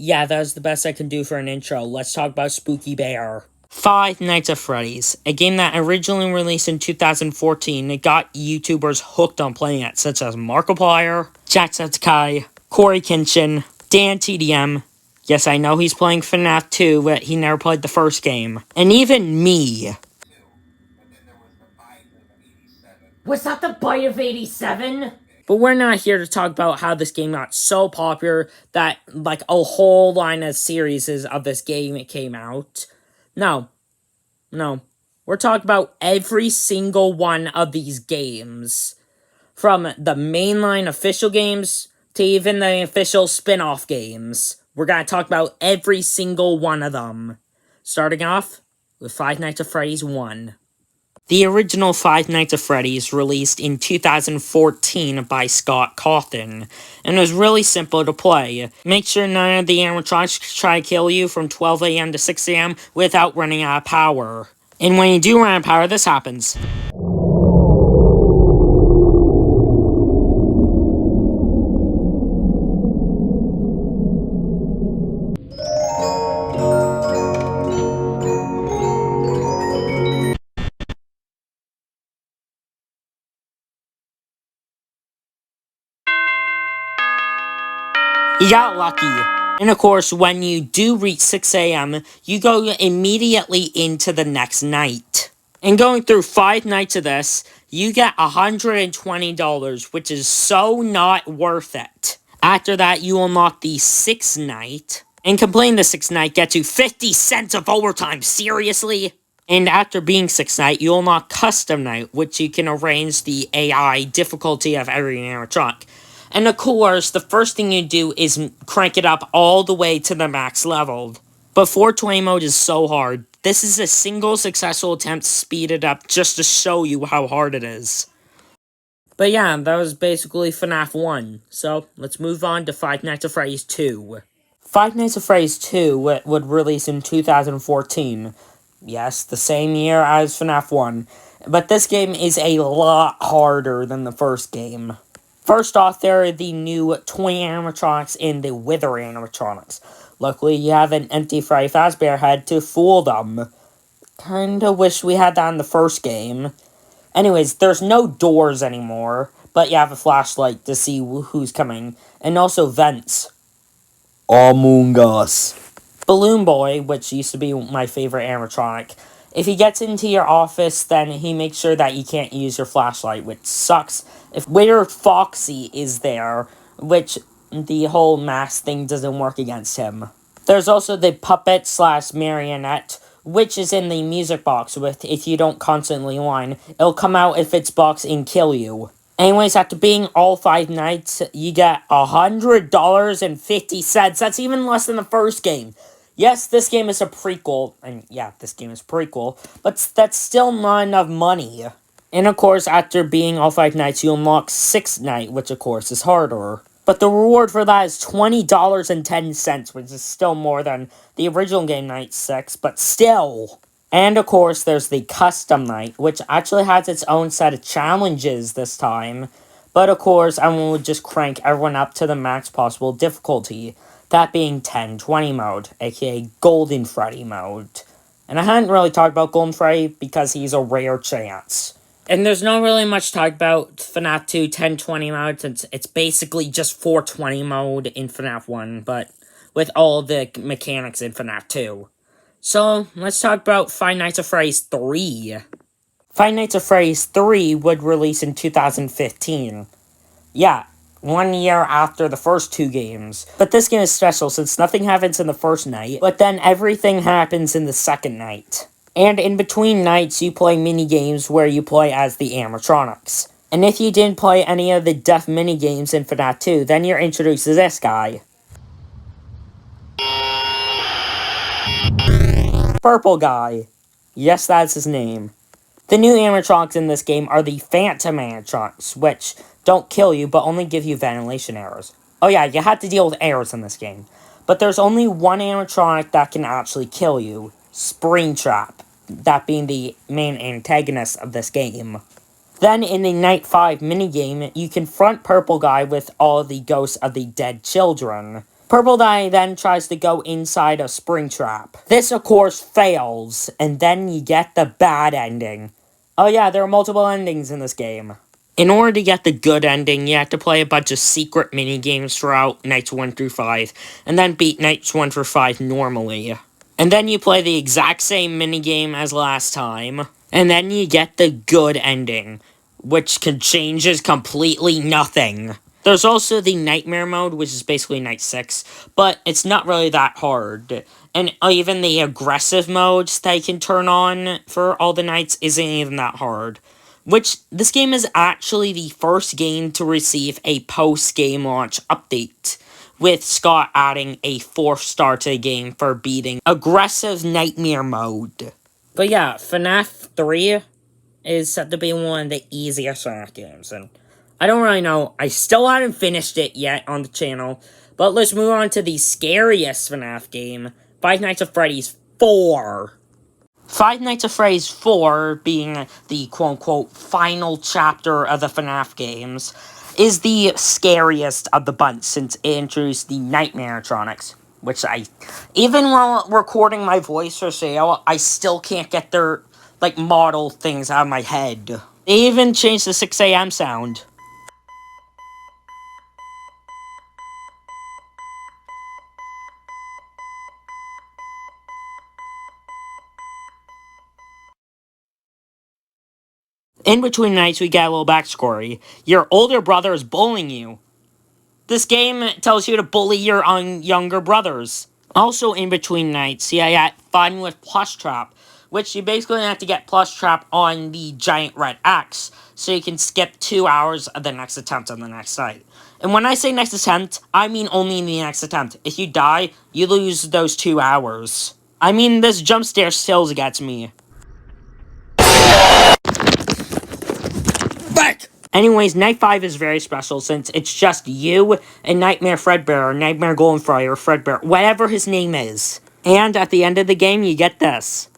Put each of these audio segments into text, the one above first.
Yeah, that was the best I can do for an intro. Let's talk about Spooky Bear. Five Nights at Freddy's, a game that originally released in 2014. It got YouTubers hooked on playing it, such as Markiplier, Jacksepticeye, Corey Kinchin, Dan TDM. Yes, I know he's playing FNAF 2, but he never played the first game. And even me. Was that the bite of 87? But we're not here to talk about how this game got so popular that, like, a whole line of series of this game came out. No. We're talking about every single one of these games. From the mainline official games to even the official spin-off games. We're gonna talk about every single one of them. Starting off with Five Nights at Freddy's 1. The original Five Nights at Freddy's released in 2014 by Scott Cawthon, and was really simple to play. Make sure none of the animatronics try to kill you from 12 AM to 6 AM without running out of power. And when you do run out of power, this happens. You got lucky. And of course, when you do reach 6 AM, you go immediately into the next night. And going through 5 nights of this, you get $120, which is so not worth it. After that, you unlock the 6th night. And completing the 6th night gets you 50 cents of overtime, seriously? And after being 6th night, you unlock Custom Night, which you can arrange the AI difficulty of every animatronic. And of course, the first thing you do is crank it up all the way to the max level. But 420 mode is so hard. This is a single successful attempt to speed it up just to show you how hard it is. But yeah, that was basically FNAF 1. So, let's move on to Five Nights at Freddy's 2. Five Nights at Freddy's 2 would release in 2014. Yes, the same year as FNAF 1. But this game is a lot harder than the first game. First off, there are the new toy animatronics and the Wither animatronics. Luckily, you have an empty Freddy Fazbear head to fool them. Kinda wish we had that in the first game. Anyways, there's no doors anymore, but you have a flashlight to see who's coming. And also vents. Among Us. Balloon Boy, which used to be my favorite animatronic. If he gets into your office, then he makes sure that you can't use your flashlight, which sucks. If Waiter Foxy is there, which the whole mask thing doesn't work against him. There's also the puppet / marionette, which is in the music box with if you don't constantly whine, it'll come out if its box and kill you. Anyways, after being all 5 nights, you get $100.50. That's even less than the first game. Yes, this game is a prequel, and yeah, this game is a prequel, but that's still not enough money. And of course, after being all 5 nights, you unlock 6th night, which of course is harder. But the reward for that is $20.10, which is still more than the original game Night 6, but still. And of course, there's the Custom Night, which actually has its own set of challenges this time. But of course, I will just crank everyone up to the max possible difficulty. That being 1020 mode, aka Golden Freddy mode. And I hadn't really talked about Golden Freddy because he's a rare chance. And there's not really much to talk about FNAF 2 1020 mode, since it's basically just 420 mode in FNAF 1, but with all the mechanics in FNAF 2. So, let's talk about Five Nights at Freddy's 3. Five Nights at Freddy's 3 would release in 2015. Yeah, 1 year after the first 2 games. But this game is special since nothing happens in the first night, but then everything happens in the second night. And in between nights, you play mini-games where you play as the animatronics. And if you didn't play any of the death mini-games in FNAF 2, then you're introduced to this guy. Purple Guy. Yes, that's his name. The new animatronics in this game are the Phantom animatronics, which don't kill you, but only give you ventilation errors. Oh yeah, you have to deal with errors in this game. But there's only one animatronic that can actually kill you. Springtrap. That being the main antagonist of this game. Then in the Night 5 minigame, you confront Purple Guy with all the ghosts of the dead children. Purple Guy then tries to go inside a Springtrap. This, of course, fails, and then you get the bad ending. Oh yeah, there are multiple endings in this game. In order to get the good ending, you have to play a bunch of secret minigames throughout nights 1 through 5, and then beat nights 1 through 5 normally. And then you play the exact same minigame as last time, and then you get the good ending, which changes completely nothing. There's also the Nightmare mode, which is basically Night 6, but it's not really that hard. And even the aggressive modes that you can turn on for all the nights isn't even that hard. Which, this game is actually the first game to receive a post-game launch update, with Scott adding a 4th star to the game for beating aggressive Nightmare mode. But yeah, FNAF 3 is said to be one of the easiest FNAF games, and I don't really know. I still haven't finished it yet on the channel. But let's move on to the scariest FNAF game, Five Nights at Freddy's 4. Five Nights at Freddy's 4, being the quote-unquote final chapter of the FNAF games, is the scariest of the bunch since it introduced the Nightmare animatronics. Which even while recording my voice for sale, I still can't get their, model things out of my head. They even changed the 6 a.m. sound. In between nights, we get a little backstory. Your older brother is bullying you. This game tells you to bully your younger brothers. Also, in between nights, you got fun with Plush Trap, which you basically have to get Plush Trap on the giant red X, so you can skip 2 hours of the next attempt on the next night. And when I say next attempt, I mean only the next attempt. If you die, you lose those 2 hours. I mean, this Jumpscare still gets me. Anyways, Night 5 is very special since it's just you and Nightmare Fredbear, or Nightmare Goldenfry, or Fredbear, whatever his name is. And at the end of the game, you get this.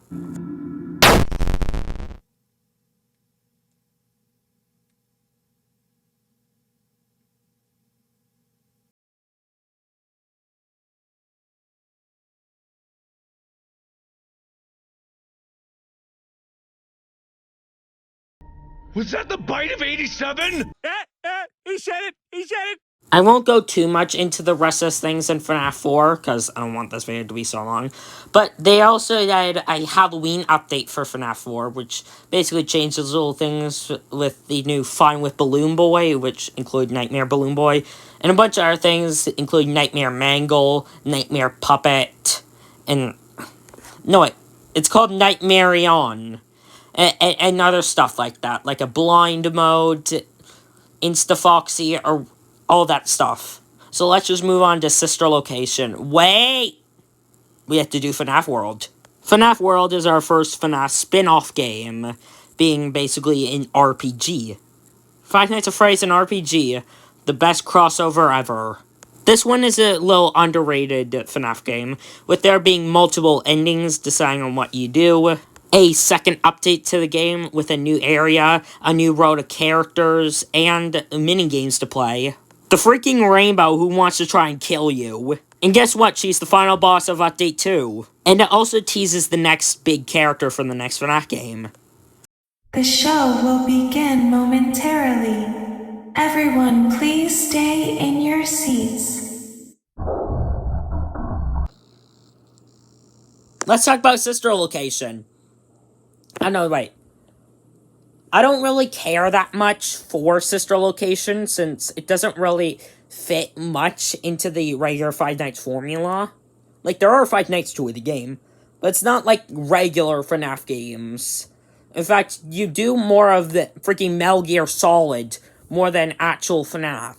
Was that the bite of 87? He said it! He said it! I won't go too much into the rest of those things in FNAF 4, because I don't want this video to be so long. But they also did a Halloween update for FNAF 4, which basically changes little things with the new Fun with Balloon Boy, which include Nightmare Balloon Boy, and a bunch of other things, including Nightmare Mangle, Nightmare Puppet, and... no, wait, it's called Nightmare On. And other stuff like that, like a blind mode, Insta-Foxy, or all that stuff. So let's just move on to Sister Location. Wait! We have to do FNAF World. FNAF World is our first FNAF spin-off game, being basically an RPG. Five Nights at Freddy's an RPG, the best crossover ever. This one is a little underrated FNAF game, with there being multiple endings deciding on what you do, a second update to the game with a new area, a new row of characters, and mini-games to play. The freaking Rainbow who wants to try and kill you. And guess what? She's the final boss of Update 2. And it also teases the next big character from the next FNAF game. The show will begin momentarily. Everyone, please stay in your seats. Let's talk about Sister Location. I don't really care that much for Sister Location since it doesn't really fit much into the regular Five Nights formula. There are Five Nights to the game, but it's not like regular FNAF games. In fact, you do more of the freaking Metal Gear Solid more than actual FNAF.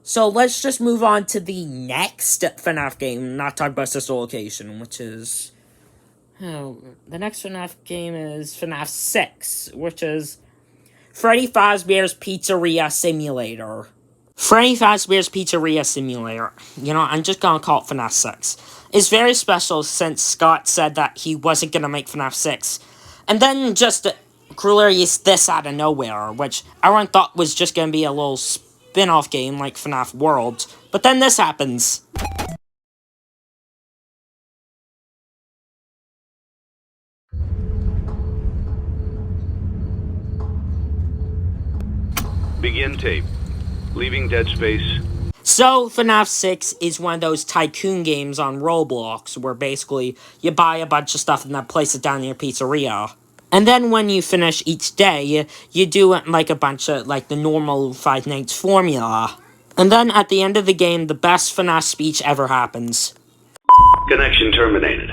So let's just move on to the next FNAF game, not talk about Sister Location, which is... oh, the next FNAF game is FNAF 6, which is Freddy Fazbear's Pizzeria Simulator. Freddy Fazbear's Pizzeria Simulator. I'm just gonna call it FNAF 6. It's very special since Scott said that he wasn't gonna make FNAF 6. And then just released this out of nowhere, which everyone thought was just gonna be a little spin-off game like FNAF World. But then this happens. Begin tape. Leaving dead space. So, FNAF 6 is one of those tycoon games on Roblox where basically you buy a bunch of stuff and then place it down in your pizzeria. And then when you finish each day, you do like a bunch of like the normal Five Nights formula. And then at the end of the game, the best FNAF speech ever happens. Connection terminated.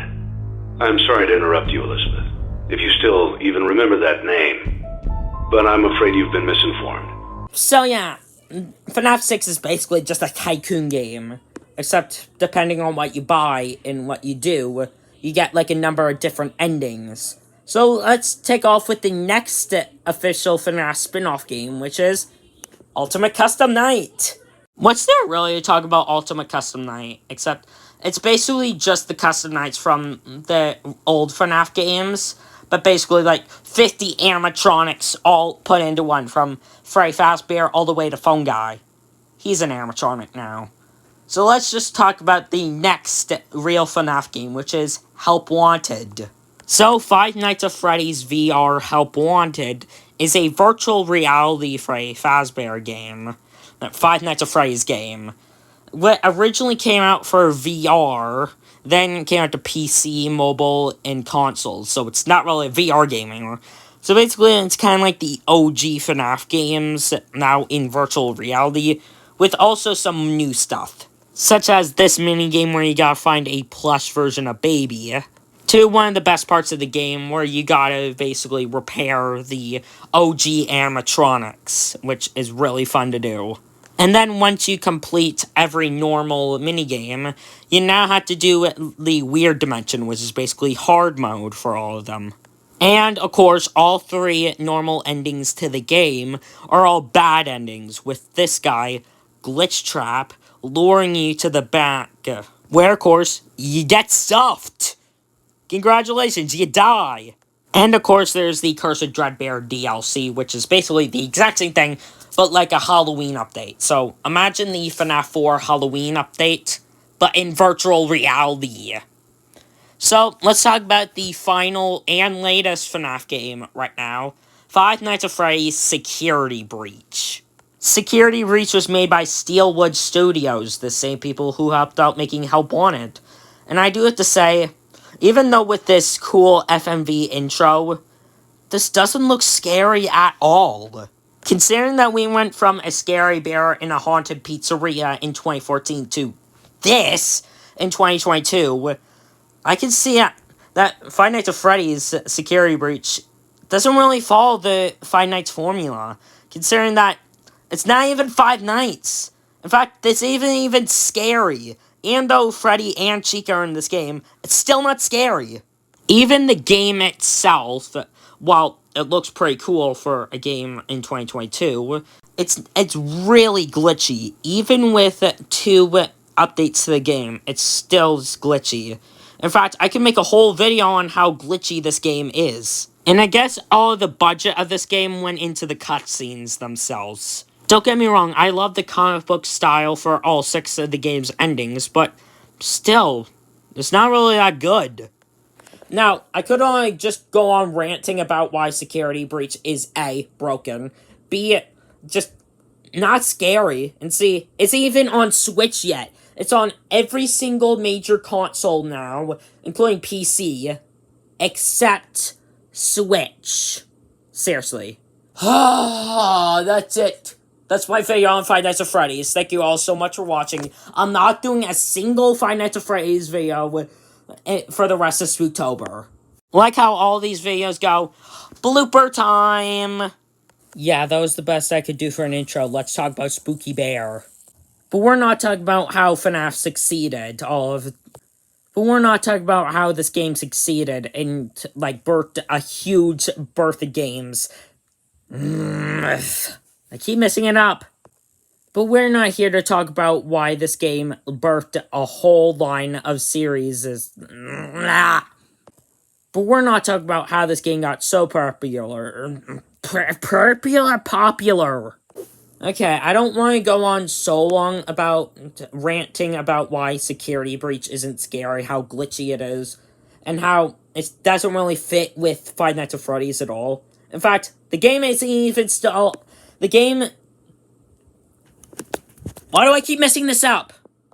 I'm sorry to interrupt you, Elizabeth. If you still even remember that name. But I'm afraid you've been misinformed. So yeah, FNAF 6 is basically just a tycoon game. Except depending on what you buy and what you do, you get like a number of different endings. So let's take off with the next official FNAF spin-off game, which is Ultimate Custom Night. What's there really to talk about Ultimate Custom Night? Except it's basically just the custom nights from the old FNAF games. But basically like 50 animatronics all put into one, from Freddy Fazbear all the way to Phone Guy. He's an animatronic now. So let's just talk about the next real FNAF game, which is Help Wanted. So Five Nights at Freddy's VR Help Wanted is a virtual reality Freddy Fazbear game. Five Nights at Freddy's game. What originally came out for VR, then came out to PC, mobile, and consoles. So it's not really a VR game anymore. So basically, it's kind of like the OG FNAF games, now in virtual reality, with also some new stuff. Such as this minigame where you gotta find a plush version of Baby. To one of the best parts of the game where you gotta basically repair the OG animatronics, which is really fun to do. And then once you complete every normal minigame, you now have to do the Weird Dimension, which is basically hard mode for all of them. And, of course, all three normal endings to the game are all bad endings, with this guy, Glitch Trap, luring you to the back, where, of course, you get stuffed. Congratulations, you die. And, of course, there's the Curse of Dreadbear DLC, which is basically the exact same thing, but like a Halloween update. So, imagine the FNAF 4 Halloween update, but in virtual reality. So, let's talk about the final and latest FNAF game right now. Five Nights at Freddy's Security Breach. Security Breach was made by Steelwood Studios, the same people who helped out making Help Wanted. And I do have to say, even though with this cool FMV intro, this doesn't look scary at all. Considering that we went from a scary bear in a haunted pizzeria in 2014 to this in 2022, I can see that Five Nights at Freddy's Security Breach doesn't really follow the Five Nights formula. Considering that it's not even Five Nights. In fact, it's even scary. And though Freddy and Chica are in this game, it's still not scary. Even the game itself, while it looks pretty cool for a game in 2022, it's really glitchy. Even with 2 updates to the game, it's still glitchy. In fact, I can make a whole video on how glitchy this game is. And I guess all of the budget of this game went into the cutscenes themselves. Don't get me wrong, I love the comic book style for all 6 of the game's endings, but still, it's not really that good. Now, I could only just go on ranting about why Security Breach is A, broken, B, just not scary, and C, it's even on Switch yet. It's on every single major console now, including PC, except Switch. Seriously. That's it. That's my video on Five Nights at Freddy's. Thank you all so much for watching. I'm not doing a single Five Nights at Freddy's video for the rest of Spooktober. Like how all these videos go, blooper time! Yeah, that was the best I could do for an intro. Let's talk about Spooky Bear. But we're not talking about how FNAF succeeded, But we're not talking about how this game succeeded and, like, birthed a huge birth of games. I keep messing it up. But we're not here to talk about why this game birthed a whole line of series. But we're not talking about how this game got so popular. Popular. Okay, I don't want to go on so long about ranting about why Security Breach isn't scary, how glitchy it is, and how it doesn't really fit with Five Nights at Freddy's at all. In fact, the game isn't even still... The game Why do I keep messing this up?